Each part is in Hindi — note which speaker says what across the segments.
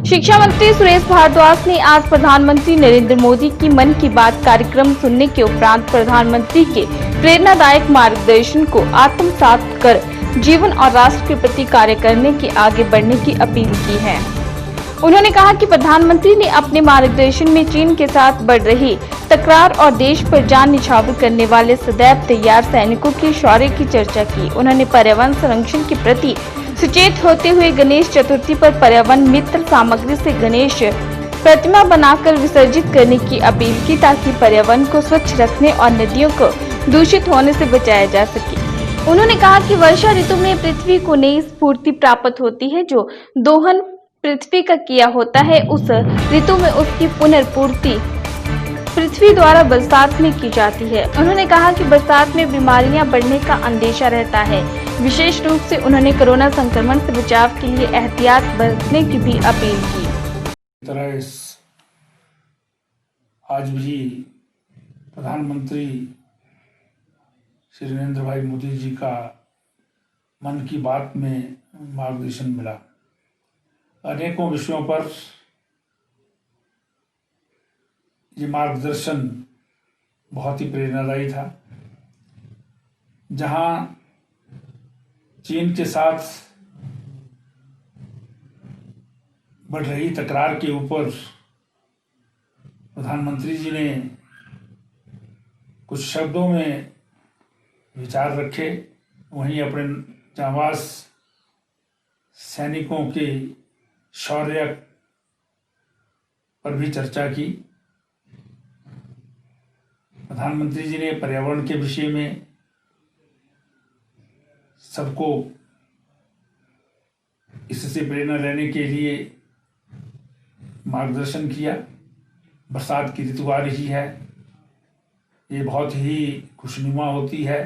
Speaker 1: शिक्षा मंत्री सुरेश भारद्वाज ने आज प्रधानमंत्री नरेंद्र मोदी की मन की बात कार्यक्रम सुनने के उपरांत प्रधानमंत्री के प्रेरणादायक मार्गदर्शन को आत्मसात कर जीवन और राष्ट्र के प्रति कार्य करने के आगे बढ़ने की अपील की है। उन्होंने कहा कि प्रधानमंत्री ने अपने मार्गदर्शन में चीन के साथ बढ़ रही तकरार और देश पर जान निछावर करने वाले सदैव तैयार सैनिकों के शौर्य की चर्चा की। उन्होंने पर्यावरण संरक्षण के प्रति सचेत होते हुए गणेश चतुर्थी पर पर्यावरण मित्र सामग्री से गणेश प्रतिमा बनाकर विसर्जित करने की अपील की, ताकि पर्यावरण को स्वच्छ रखने और नदियों को दूषित होने से बचाया जा सके। उन्होंने कहा कि वर्षा ऋतु में पृथ्वी को नई स्फूर्ति प्राप्त होती है। जो दोहन पृथ्वी का किया होता है, उस ऋतु में उसकी पुनर्पूर्ति पृथ्वी द्वारा बरसात में की जाती है। उन्होंने कहा कि बरसात में बीमारियां बढ़ने का अंदेशा रहता है। विशेष रूप से उन्होंने कोरोना संक्रमण से बचाव के लिए एहतियात बरतने की भी अपील की।
Speaker 2: आज भी प्रधानमंत्री श्री नरेंद्र भाई मोदी जी का मन की बात में मार्गदर्शन मिला। अनेकों विषयों पर ये मार्गदर्शन बहुत ही प्रेरणादायी था। जहां चीन के साथ बढ़ रही तकरार के ऊपर प्रधानमंत्री जी ने कुछ शब्दों में विचार रखे, वहीं अपने जांबाज सैनिकों के शौर्य पर भी चर्चा की। प्रधानमंत्री जी ने पर्यावरण के विषय में सबको इससे प्रेरणा लेने के लिए मार्गदर्शन किया। बरसात की ऋतु आ रही है, ये बहुत ही खुशनुमा होती है।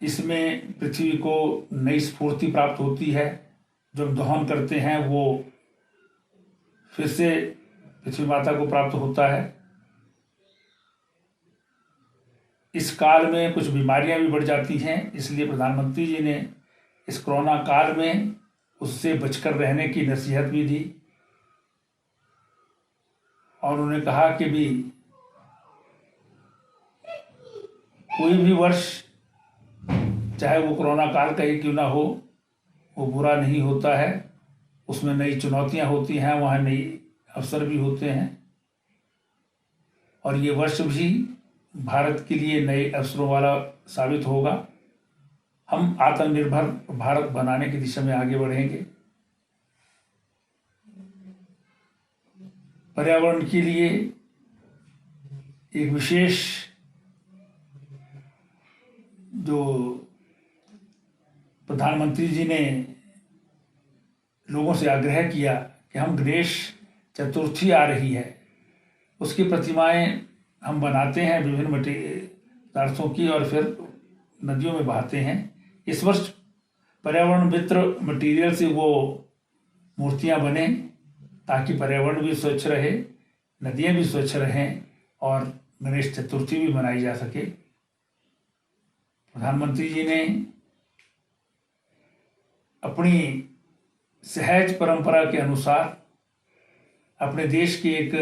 Speaker 2: इसमें पृथ्वी को नई स्फूर्ति प्राप्त होती है। जब दोहन करते हैं वो फिर से पृथ्वी माता को प्राप्त होता है। इस काल में कुछ बीमारियां भी बढ़ जाती हैं, इसलिए प्रधानमंत्री जी ने इस कोरोना काल में उससे बचकर रहने की नसीहत भी दी। और उन्होंने कहा कि भी कोई भी वर्ष, चाहे वो कोरोना काल का ही क्यों ना हो, वो बुरा नहीं होता है। उसमें नई चुनौतियां होती हैं, वहाँ नई अवसर भी होते हैं। और ये वर्ष भी भारत के लिए नए अवसरों वाला साबित होगा। हम आत्मनिर्भर भारत बनाने की दिशा में आगे बढ़ेंगे। पर्यावरण के लिए एक विशेष जो प्रधानमंत्री जी ने लोगों से आग्रह किया कि हम गणेश चतुर्थी आ रही है, उसकी प्रतिमाएं हम बनाते हैं विभिन्न पदार्थों की और फिर नदियों में बहाते हैं। इस वर्ष पर्यावरण मित्र मटेरियल से वो मूर्तियां बने, ताकि पर्यावरण भी स्वच्छ रहे, नदियां भी स्वच्छ रहें और गणेश चतुर्थी भी मनाई जा सके। प्रधानमंत्री जी ने अपनी सहज परंपरा के अनुसार अपने देश के एक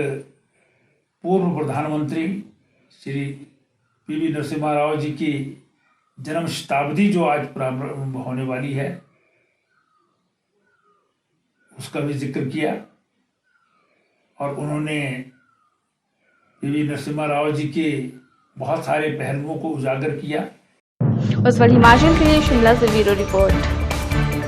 Speaker 2: पूर्व प्रधानमंत्री श्री पी.वी. नरसिम्हा राव जी की जन्म शताब्दी जो आज प्रारंभ होने वाली है, उसका भी जिक्र किया। और उन्होंने पी.वी. नरसिम्हा राव जी के बहुत सारे पहलुओं को उजागर किया।
Speaker 1: उस पर हिमाचल के लिए शिमला से ब्यूरो रिपोर्ट।